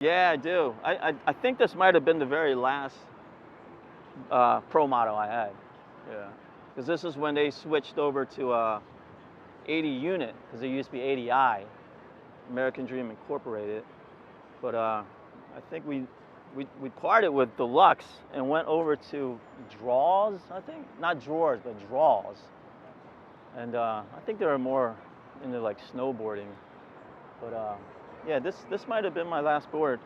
Yeah, I do. I think this might have been the very last pro model I had. Yeah, because this is when they switched over to 80 unit, because it used to be 80i, American Dream Incorporated. But I think we parted with Deluxe and went over to Draws, I think. Not Drawers, but Draws. And I think they were more into like snowboarding. But yeah, this might have been my last board.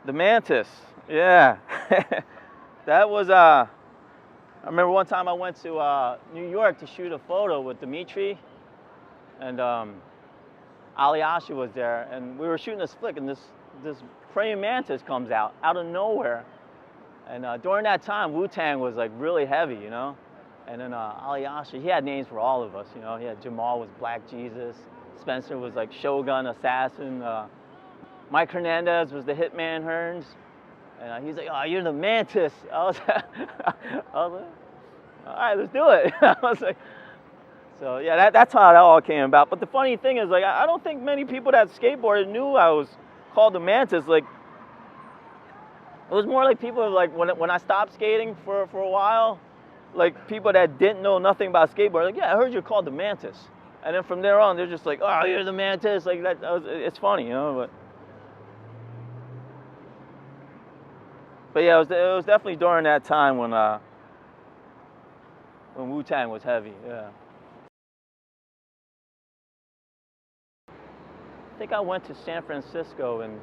The Mantis, yeah. That was I remember one time I went to New York to shoot a photo with Dimitri, and Alyosha was there, and we were shooting this flick, and this praying mantis comes out of nowhere. And during that time, Wu-Tang was like really heavy, you know. And then Alyosha, he had names for all of us, you know. He had Jamal was Black Jesus, Spencer was like Shogun Assassin, Mike Hernandez was the Hitman Hearns, and he's like, "Oh, you're the Mantis." I was like, all right, let's do it. I was like, so yeah, that's how that all came about. But the funny thing is, like, I don't think many people that skateboarded knew I was called the Mantis. Like, it was more like people like when I stopped skating for a while, like people that didn't know nothing about skateboarding, like, yeah, I heard you're called the Mantis. And then from there on, they're just like, "Oh, you're the Mantis." Like it's funny, you know. But yeah, it was definitely during that time when Wu-Tang was heavy. Yeah. I think I went to San Francisco in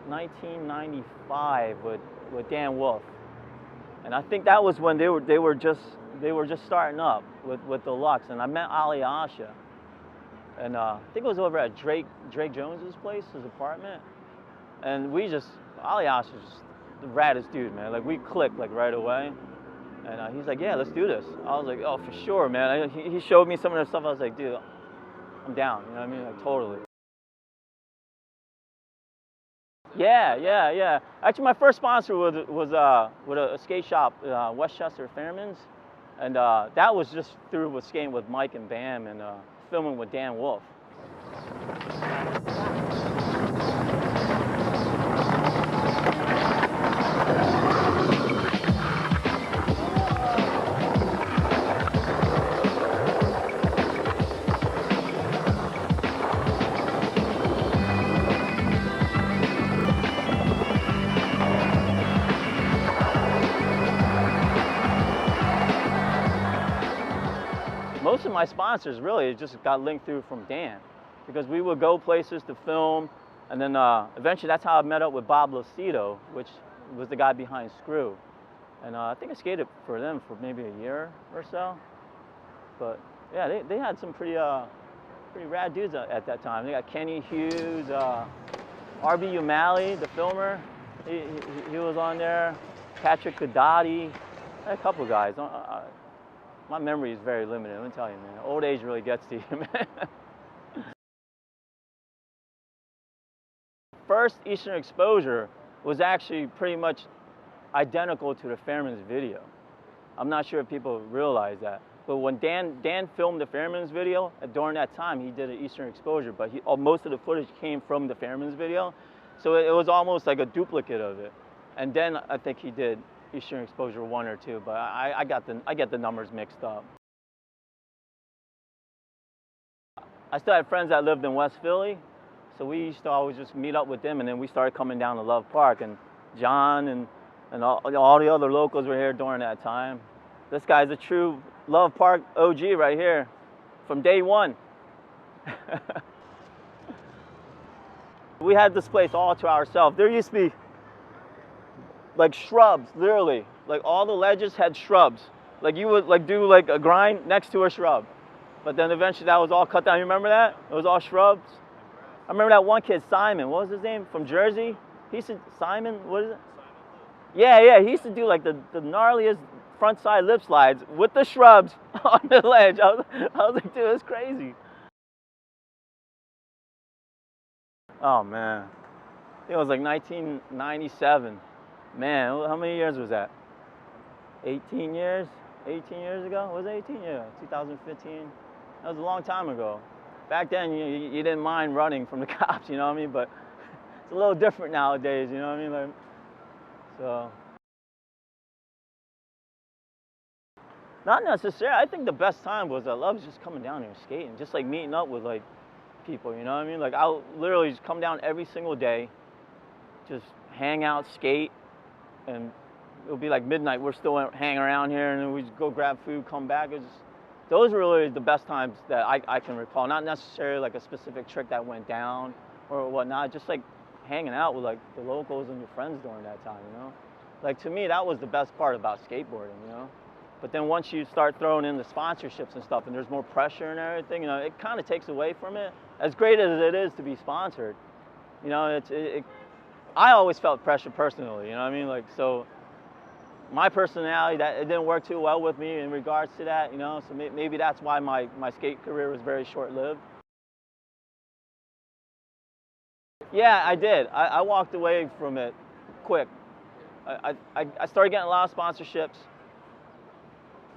1995 with Dan Wolf, and I think that was when they were just starting up with Deluxe, and I met Alyosha, and I think it was over at Drake Jones's place, his apartment, and Alyosha's just the raddest dude, man. Like, we clicked like right away, and he's like, "Yeah, let's do this." I was like, "Oh, for sure, man." He showed me some of the stuff. I was like, "Dude, I'm down." You know what I mean? Like, totally. Yeah. Actually, my first sponsor was with a skate shop, Westchester Fairman's, and that was just through with skating with Mike and Bam and filming with Dan Wolf. Most of my sponsors really just got linked through from Dan, because we would go places to film, and then eventually that's how I met up with Bob Lucido, which was the guy behind Screw. And I think I skated for them for maybe a year or so. But yeah, they had some pretty rad dudes at that time. They got Kenny Hughes, R.B. O'Malley, the filmer. He was on there. Patrick Godotti, a couple guys. My memory is very limited, let me tell you, man. Old age really gets to you, man. First Eastern exposure was actually pretty much identical to the Fairman's video. I'm not sure if people realize that. But when Dan filmed the Fairman's video, during that time, he did an Eastern exposure, but most of the footage came from the Fairman's video. So it was almost like a duplicate of it. And then I think he did Eastern exposure 1 or 2, but I get the numbers mixed up. I still had friends that lived in West Philly, so we used to always just meet up with them, and then we started coming down to Love Park, and John and all the other locals were here during that time. This guy's a true Love Park OG right here, from day one. We had this place all to ourselves. There used to be like shrubs, literally. Like, all the ledges had shrubs. Like, you would like do like a grind next to a shrub. But then eventually that was all cut down. You remember that? It was all shrubs. I remember that one kid, Simon. What was his name? From Jersey? He used to, Simon, what is it? Yeah. He used to do like the gnarliest front side lip slides with the shrubs on the ledge. I was like, dude, it's crazy. Oh, man. I think it was like 1997. Man, how many years was that? 18 years? 18 years ago? Was it 18? Yeah, 2015. That was a long time ago. Back then, you didn't mind running from the cops, you know what I mean? But it's a little different nowadays, you know what I mean? Like, so, not necessarily. I think the best time was I love just coming down here and skating, just like meeting up with like people, you know what I mean? Like I'll literally just come down every single day, just hang out, skate, and it'll be like midnight. We're still hanging around here, and then we just go grab food, come back. Those were really the best times that I can recall. Not necessarily like a specific trick that went down or whatnot, just like hanging out with like the locals and your friends during that time, you know? Like to me, that was the best part about skateboarding, you know? But then once you start throwing in the sponsorships and stuff and there's more pressure and everything, you know, it kind of takes away from it. As great as it is to be sponsored, you know, I always felt pressure personally, you know what I mean? Like, so my personality, that it didn't work too well with me in regards to that, you know, so maybe that's why my skate career was very short-lived. Yeah, I did. I walked away from it quick. I started getting a lot of sponsorships,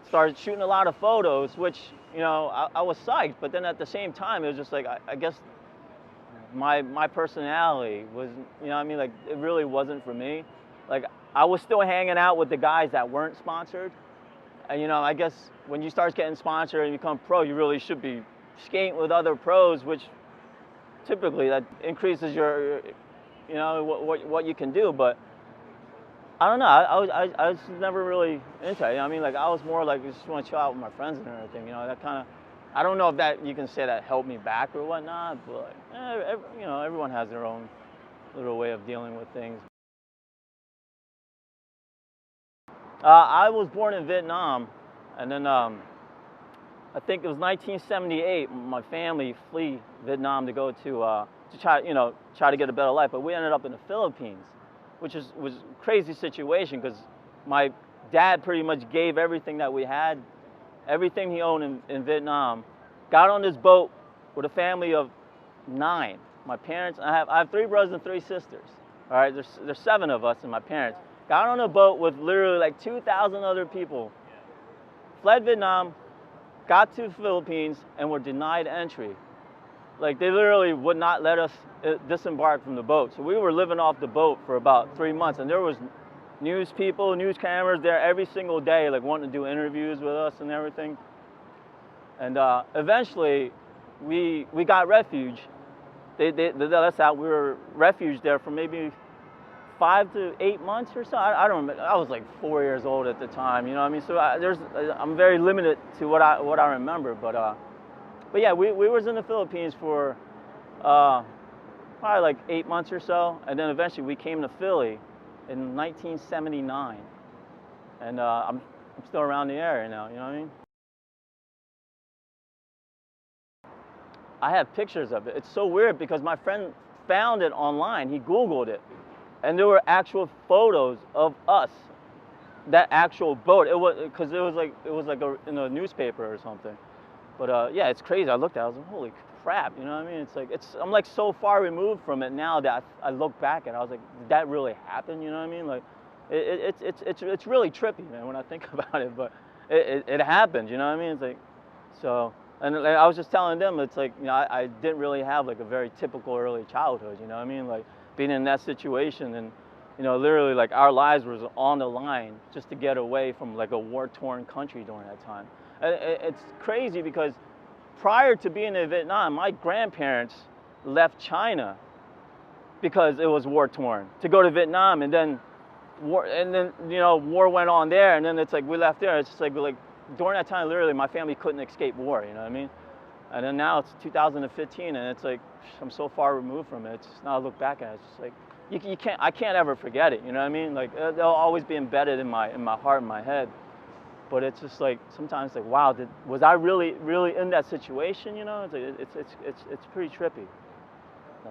started shooting a lot of photos, which, you know, I was psyched, but then at the same time, it was just like, I guess my personality was, you know what I mean, like, it really wasn't for me. Like, I was still hanging out with the guys that weren't sponsored. And, you know, I guess when you start getting sponsored and you become pro, you really should be skating with other pros, which typically that increases your, you know, what you can do. But I don't know. I was never really into it. You know what I mean? Like, I was more like, I just want to chill out with my friends and everything. You know, that kind of, I don't know if that you can say that helped me back or whatnot, but you know, everyone has their own little way of dealing with things. I was born in Vietnam, and then I think it was 1978. My family flee Vietnam to go to try, you know, try to get a better life. But we ended up in the Philippines, which was a crazy situation because my dad pretty much gave everything that we had, everything he owned in Vietnam, got on this boat with a family of 9. My parents, I have 3 brothers and 3 sisters. All right, there's 7 of us and my parents. Got on a boat with literally like 2,000 other people, fled Vietnam, got to the Philippines, and were denied entry. Like, they literally would not let us disembark from the boat. So we were living off the boat for about 3 months, and there was news people, news cameras there every single day, like wanting to do interviews with us and everything. And eventually, we got refuge. They let us out. We were refuge there for maybe 5 to 8 months or so. I don't remember. I was like 4 years old at the time. You know what I mean? So I'm very limited to what I remember. But yeah, we was in the Philippines for probably like 8 months or so, and then eventually we came to Philly in 1979, and I'm still around the area now. You know what I mean? I have pictures of it. It's so weird because my friend found it online. He Googled it, and there were actual photos of us, that actual boat. It was because it was like in a newspaper or something. But yeah, it's crazy. I looked at it, I was like, holy crap, you know what I mean? It's like I'm like so far removed from it now that I look back at it. I was like, did that really happen? You know what I mean? Like, it's really trippy, man, when I think about it. But it happened. You know what I mean? It's like, so. And I was just telling them, it's like, you know, I didn't really have like a very typical early childhood, you know what I mean? Like being in that situation and, you know, literally like our lives was on the line just to get away from like a war-torn country during that time. It's crazy because prior to being in Vietnam, my grandparents left China because it was war-torn to go to Vietnam, and then you know, war went on there, and then it's like we left there. It's just like during that time, literally, my family couldn't escape war, you know what I mean? And then now it's 2015, and it's like, I'm so far removed from it. It's just, now I look back at it, it's just like, I can't ever forget it, you know what I mean? Like, they'll always be embedded in my heart, in my head. But it's just like, sometimes like, wow, was I really in that situation, you know? It's pretty trippy. So.